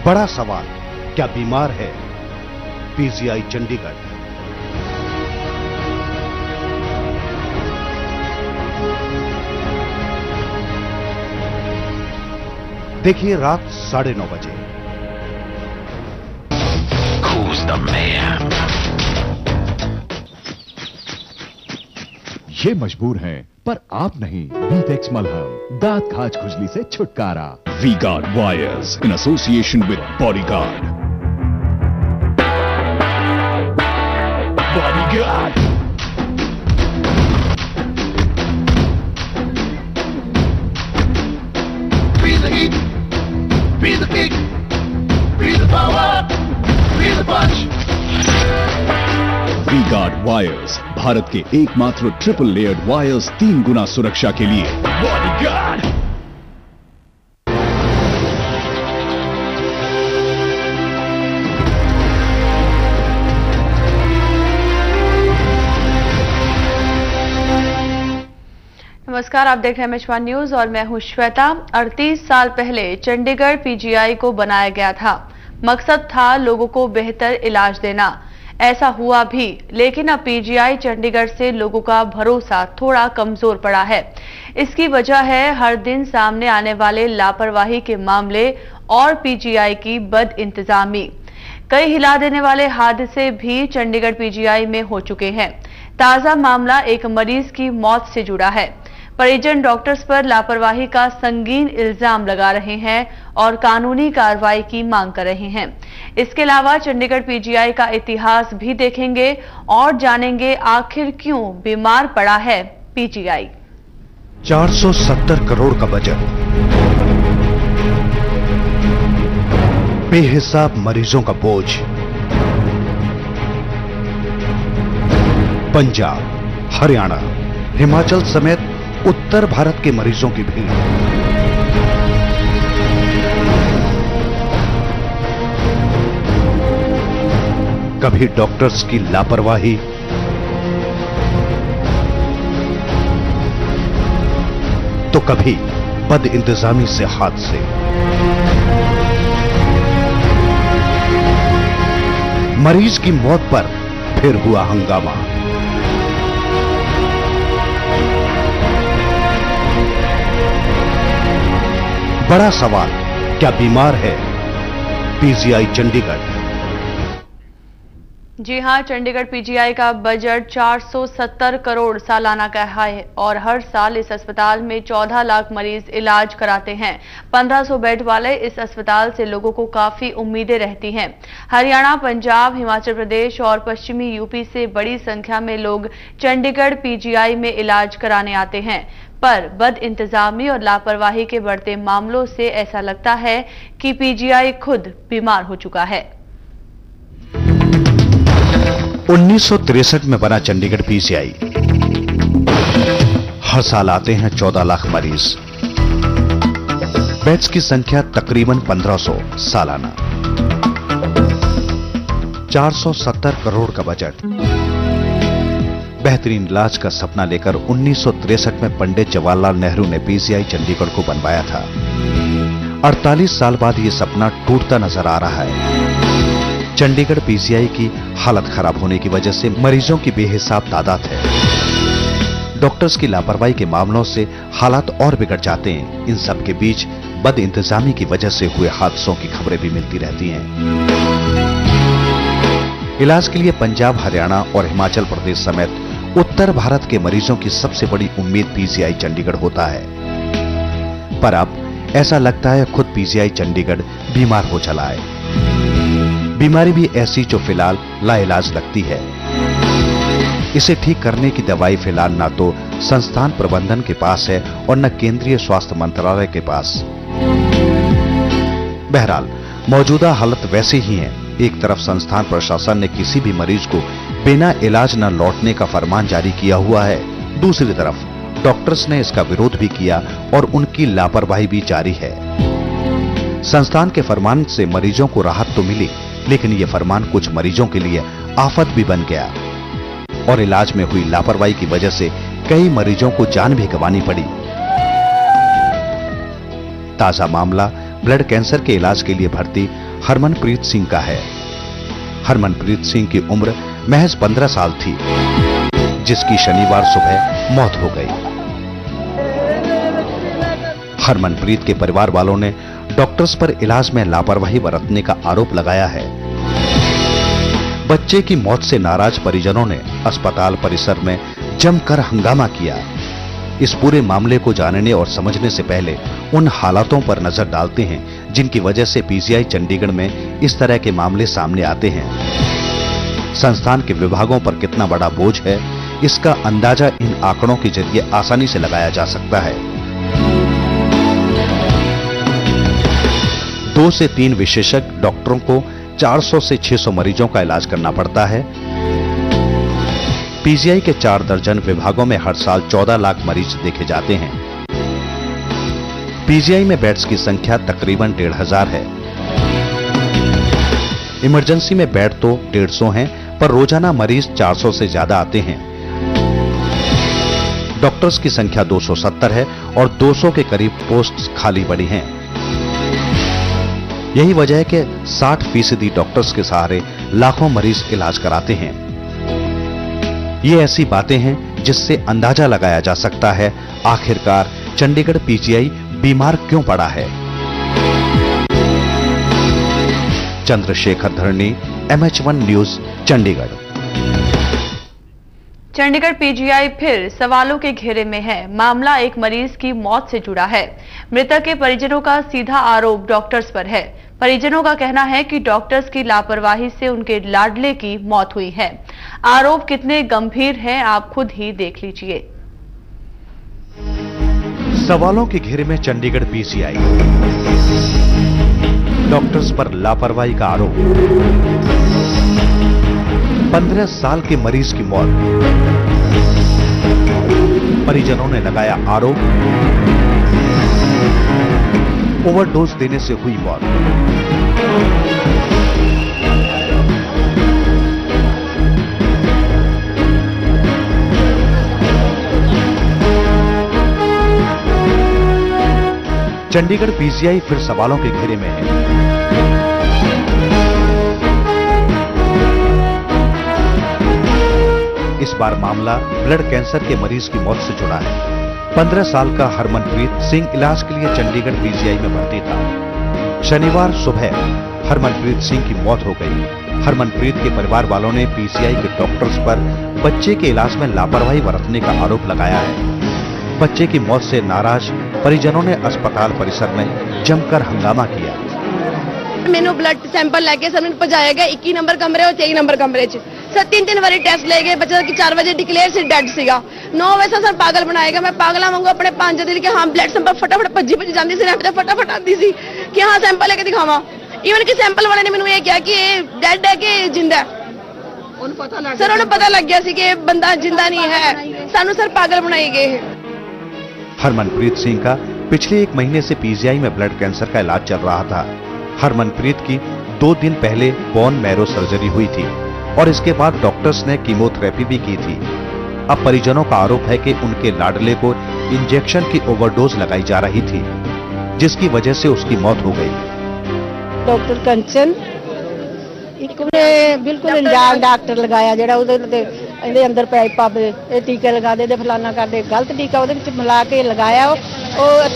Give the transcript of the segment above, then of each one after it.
बड़ा सवाल, क्या बीमार है पीजीआई चंडीगढ़? देखिए रात 9:30 बजे। Who's the man? ये मजबूर हैं पर आप नहीं। वीटेक्स मलहम, दांत खाज खुजली से छुटकारा। V-Guard Wires in association with Bodyguard. Bodyguard. Feel the heat, feel the kick, feel the power, feel the punch. V-Guard Wires, Bharat के एकमात्र ट्रिपल लेयर्ड वायर्स 3 गुना सुरक्षा के लिए। बॉडीगार्ड। नमस्कार, आप देख रहे हैं मेजबान न्यूज और मैं हूं श्वेता। 38 साल पहले चंडीगढ़ पीजीआई को बनाया गया था। मकसद था लोगों को बेहतर इलाज देना। ऐसा हुआ भी, लेकिन अब पीजीआई चंडीगढ़ से लोगों का भरोसा थोड़ा कमजोर पड़ा है। इसकी वजह है हर दिन सामने आने वाले लापरवाही के मामले और पीजीआई की बदइंतजामी। कई हिला देने वाले हादसे भी चंडीगढ़ पीजीआई में हो चुके हैं। ताजा मामला एक मरीज की मौत से जुड़ा है। परिजन डॉक्टर्स पर लापरवाही का संगीन इल्जाम लगा रहे हैं और कानूनी कार्रवाई की मांग कर रहे हैं। इसके अलावा चंडीगढ़ पीजीआई का इतिहास भी देखेंगे और जानेंगे आखिर क्यों बीमार पड़ा है पीजीआई। 470 करोड़ का बजट, बेहिसाब मरीजों का बोझ, पंजाब, हरियाणा, हिमाचल समेत उत्तर भारत के मरीजों की भीड़। कभी डॉक्टर्स की लापरवाही, तो कभी बदइंतजामी से हादसे। मरीज की मौत पर फिर हुआ हंगामा। बड़ा सवाल, क्या बीमार है पीजीआई चंडीगढ़? जी हां, चंडीगढ़ पीजीआई का बजट 470 करोड़ सालाना का है और हर साल इस अस्पताल में 14 लाख मरीज इलाज कराते हैं। 1500 बेड वाले इस अस्पताल से लोगों को काफी उम्मीदें रहती हैं। हरियाणा, पंजाब, हिमाचल प्रदेश और पश्चिमी यूपी से बड़ी संख्या में लोग चंडीगढ़ पीजीआई में इलाज कराने आते हैं। पर बदइंतजामी और लापरवाही के बढ़ते मामलों से ऐसा लगता है कि पीजीआई खुद बीमार हो चुका है। 1963 में बना चंडीगढ़ पीजीआई। हर साल आते हैं 14 लाख मरीज। बेड्स की संख्या तकरीबन 1500 सालाना। 470 करोड़ का बजट। बेहतरीन इलाज का सपना लेकर 1963 में पंडित जवाहरलाल नेहरू ने पीजीआई चंडीगढ़ को बनवाया था। 48 साल बाद यह सपना टूटता नजर आ रहा है। चंडीगढ़ पीजीआई की हालत खराब होने की वजह से मरीजों की बेहिसाब तादाद है। डॉक्टर्स की लापरवाही के मामलों से हालात और बिगड़ जाते हैं। इन सब के बीच बदइंतजामी की वजह से हुए हादसों की खबरें भी मिलती रहती हैं। इलाज के लिए पंजाब, हरियाणा और हिमाचल प्रदेश समेत उत्तर भारत के मरीजों की सबसे बड़ी उम्मीद पीजीआई चंडीगढ़ होता है। पर अब ऐसा लगता है खुद पीजीआई चंडीगढ़ बीमार हो चला है। बीमारी भी ऐसी जो फिलहाल लाइलाज लगती है। इसे ठीक करने की दवाई फिलहाल ना तो संस्थान प्रबंधन के पास है और न केंद्रीय स्वास्थ्य मंत्रालय के पास। बहरहाल मौजूदा हालत वैसे ही है। एक तरफ संस्थान प्रशासन ने किसी भी मरीज को बिना इलाज न लौटने का फरमान जारी किया हुआ है। दूसरी तरफ डॉक्टर्स ने इसका विरोध भी किया और उनकी लापरवाही भी जारी है। संस्थान के फरमान से मरीजों को राहत तो मिली, लेकिन यह फरमान कुछ मरीजों के लिए आफत भी बन गया और इलाज में हुई लापरवाही की वजह से कई मरीजों को जान भी गंवानी पड़ी। ताजा मामला ब्लड कैंसर के इलाज के लिए भर्ती हरमनप्रीत सिंह का है। हरमनप्रीत सिंह की उम्र महज 15 साल थी, जिसकी शनिवार सुबह मौत हो गई। हरमनप्रीत के परिवार वालों ने डॉक्टर्स पर इलाज में लापरवाही बरतने का आरोप लगाया है। बच्चे की मौत से नाराज परिजनों ने अस्पताल परिसर में जमकर हंगामा किया। इस पूरे मामले को जानने और समझने से पहले उन हालातों पर नजर डालते हैं जिनकी वजह से पीजीआई चंडीगढ़ में इस तरह के मामले सामने आते हैं। संस्थान के विभागों पर कितना बड़ा बोझ है, इसका अंदाजा इन आंकड़ों के जरिए आसानी से लगाया जा सकता है। 2 से 3 विशेषज्ञ डॉक्टरों को 400 से 600 मरीजों का इलाज करना पड़ता है। पीजीआई के 4 दर्जन विभागों में हर साल 14 लाख मरीज देखे जाते हैं। पीजीआई में बेड्स की संख्या तकरीबन 1,500 है। इमरजेंसी में बेड तो 150 हैं, पर रोजाना मरीज 400 से ज्यादा आते हैं। डॉक्टर्स की संख्या 270 है और 200 के करीब पोस्ट्स खाली पड़ी हैं। यही वजह है कि 60% डॉक्टर्स के सहारे लाखों मरीज इलाज कराते हैं। ये ऐसी बातें हैं जिससे अंदाजा लगाया जा सकता है आखिरकार चंडीगढ़ पीजीआई बीमार क्यों पड़ा है। चंद्रशेखर धरनी, MH1 news, Chandigarh. Chandigarh PGI फिर सवालों के घेरे में है। मामला एक मरीज की मौत से जुड़ा है। मृतक के परिजनों का सीधा आरोप डॉक्टर्स पर है। परिजनों का कहना है कि डॉक्टर्स की लापरवाही से उनके लाडले की मौत हुई है। आरोप कितने गंभीर हैं, आप खुद ही देख लीजिए। सवालों के घेरे में चंडीगढ़ पीजीआई, डॉक्टर्स पर लापरवाही का आरोप, 15 साल के मरीज की मौत, परिजनों ने लगाया आरोप, ओवरडोज देने से हुई मौत। चंडीगढ़ पीजीआई फिर सवालों के घेरे में है। इस बार मामला ब्लड कैंसर के मरीज की मौत से जुड़ा है। 15 साल का हरमनप्रीत सिंह इलाज के लिए चंडीगढ़ पीजीआई में भर्ती था। शनिवार सुबह हरमनप्रीत सिंह की मौत हो गई। हरमनप्रीत के परिवार वालों ने पीजीआई के डॉक्टर्स पर बच्चे के इलाज में लापरवाही बरतने का आरोप लगाया है। बच्चे की मौत से नाराज परिजनों ने अस्पताल परिसर में जमकर हंगामा किया। मैंने ब्लड सैंपल लेके सब पहुंचाया गया 21 नंबर कमरे और 23 नंबर कमरे च। सर 3 बारी टेस्ट ले गए। बच्चा की 4 बजे डिक्लेयर से डेड सीगा। 9 बजे सर पागल बनाएगा। मैं पागला वांगू अपने 5 दिन के हाँ ब्लड सैंपल फटाफट भज्जी जाती सी, फटाफट आती सी कि हाँ सैंपल लेके दिखावा। इवन कि सैंपल वाले ने मैंने ये कहा कि डेड है कि जिंदा है। सर उन्हें पता लग गया सी कि बंदा जिंदा नहीं है। सानू सर पागल बनाए गए। हरमनप्रीत सिंह का पिछले 1 महीने से पीजीआई में ब्लड कैंसर का इलाज चल रहा था। हरमनप्रीत की 2 दिन पहले बोन मैरो सर्जरी हुई थी और इसके बाद डॉक्टर्स ने कीमोथेरेपी भी की थी। अब परिजनों का आरोप है कि उनके लाडले को इंजेक्शन की ओवरडोज लगाई जा रही थी, जिसकी वजह से उसकी मौत हो गई। डॉक्टर कंचन बिल्कुल अनजान डॉक्टर लगाया ਜਿਹੜਾ ਉਹਦੇ ਅੰਦਰ ਪਾਈਪਾਂ ਇਹ ਟੀਕੇ ਲਗਾ ਦੇ ਫਲਾਨਾ ਕਰਦੇ ਗਲਤ ਟੀਕਾ ਉਹਦੇ ਵਿੱਚ ਮਿਲਾ ਕੇ ਲਗਾਇਆ। ਉਹ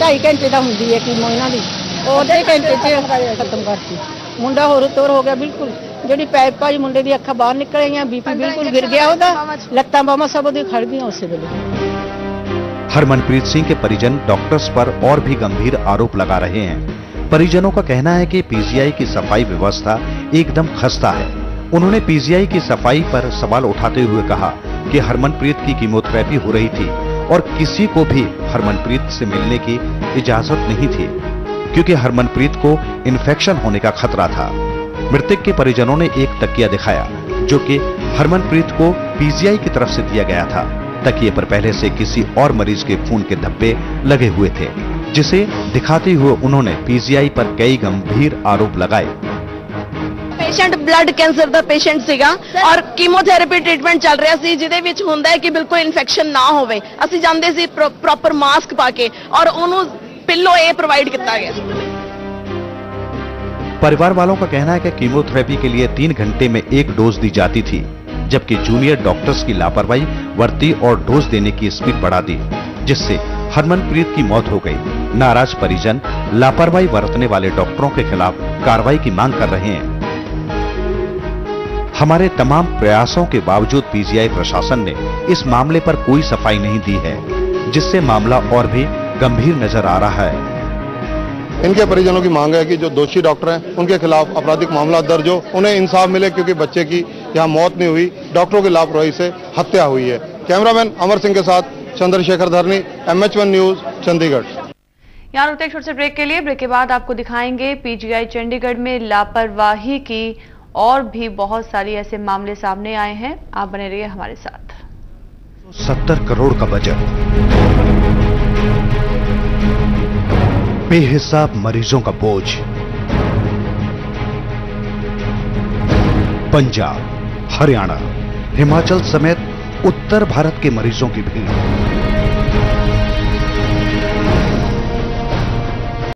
2.5 ਘੰਟੇ ਦਾ ਹੁੰਦੀ ਹੈ ਕੀਮੋ ਇਹਨਾਂ ਦੀ, ਉਹ 1.5 ਘੰਟੇ 'ਚ ਖਤਮ ਕਰਤੀ। ਮੁੰਡਾ ਹੋਰ ਤੋਰ ਹੋ ਗਿਆ ਬਿਲਕੁਲ। ਜਿਹੜੀ ਪਾਈਪਾਂ ਜੀ ਮੁੰਡੇ ਦੀ ਅੱਖਾਂ ਬਾਹਰ ਨਿਕਲ ਆਈਆਂ, ਬੀਪੀ ਬਿਲकुल गिर गया ਉਹਦਾ, ਲੱਤਾਂ ਬਾਹਾਂ ਸਭ ਉਹਦੀ ਖੜ ਗਈਆਂ ਉਸੇ ਵੇਲੇ। हरमनप्रीत सिंह के परिजन डॉक्टर्स पर और भी गंभीर आरोप लगा रहे हैं। परिजनों का कहना है कि पीजीआई की सफाई व्यवस्था एकदम खस्ता है। उन्होंने पीजीआई की सफाई पर सवाल उठाते हुए कहा कि हरमनप्रीत की कीमोथेरेपी हो रही थी और किसी को भी हरमनप्रीत से मिलने की इजाजत नहीं थी, क्योंकि हरमनप्रीत को इन्फेक्शन होने का खतरा था। मृतक के परिजनों ने एक तकिया दिखाया जो कि हरमनप्रीत को पीजीआई की तरफ से दिया गया था। तकिए पर पहले से किसी और मरीज के खून के धब्बे लगे हुए थे, जिसे दिखाते हुए उन्होंने पीजीआई पर कई गंभीर आरोप लगाए। पेशेंट ब्लड कैंसर ਦਾ ਪੇਸ਼ੈਂਟ ਸੀਗਾ ਔਰ ਕੀਮੋਥੈਰੇਪੀ ਟ੍ਰੀਟਮੈਂਟ ਚੱਲ ਰਿਹਾ ਸੀ, ਜਿਹਦੇ ਵਿੱਚ ਹੁੰਦਾ ਹੈ ਕਿ ਬਿਲਕੁਲ ਇਨਫੈਕਸ਼ਨ ਨਾ ਹੋਵੇ। ਅਸੀਂ ਜਾਂਦੇ ਸੀ ਪ੍ਰੋਪਰ ਮਾਸਕ ਪਾ ਕੇ ਔਰ ਉਹਨੂੰ ਪਿੱਲੋ ਇਹ ਪ੍ਰੋਵਾਈਡ ਕੀਤਾ ਗਿਆ। परिवार वालों का कहना है कि कीमोथेरेपी के लिए 3 घंटे में 1 डोज दी जाती थी, जबकि जूनियर डॉक्टर्स की लापरवाही बरती और डोज देने की स्पीड बढ़ा दी, जिससे हरमनप्रीत की मौत हो गई। नाराज परिजन लापरवाही बरतने वाले डॉक्टरों के खिलाफ कार्रवाई की मांग कर रहे हैं। हमारे तमाम प्रयासों के बावजूद पीजीआई प्रशासन ने इस मामले पर कोई सफाई नहीं दी है, जिससे मामला और भी गंभीर नजर आ रहा है। इनके परिजनों की मांग है कि जो दोषी डॉक्टर हैं उनके खिलाफ आपराधिक मामला दर्ज हो, उन्हें इंसाफ मिले, क्योंकि बच्चे की यहाँ मौत नहीं हुई, डॉक्टरों की लापरवाही से हत्या हुई है। कैमरामैन अमर सिंह के साथ चंद्रशेखर धरनी, MH1 न्यूज, चंडीगढ़। यहाँ रुकते एक छोटे से ब्रेक के लिए। ब्रेक के बाद आपको दिखाएंगे पीजीआई चंडीगढ़ में लापरवाही की और भी बहुत सारी ऐसे मामले सामने आए हैं। आप बने रहिए हमारे साथ। 70 करोड़ का बजट, बेहिसाब मरीजों का बोझ, पंजाब, हरियाणा, हिमाचल समेत उत्तर भारत के मरीजों की भीड़,